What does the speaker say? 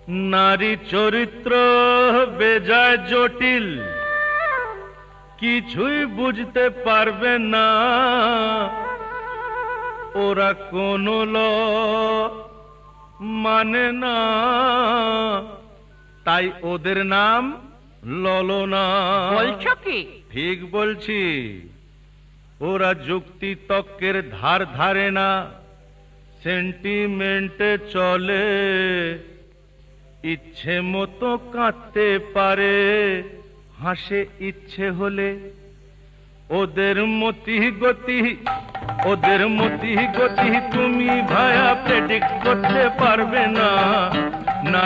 নারী চরিত্র বেজায় জটিল, কিছুই বুঝতে পারবে না ওরা, কোনো ল মানে না, তাই ওদের নাম ললনা। বলছো কি? ঠিক বলছি। ওরা যুক্তি তর্কের ধার ধারে না, সেন্টিমেন্টে চলে, ইচ্ছে মতো কাঁদতে পারে, হাসে ইচ্ছে হলে। ওদের মতি গতি তুমি ভায়া প্রেডিক্ট করতে পারবে না।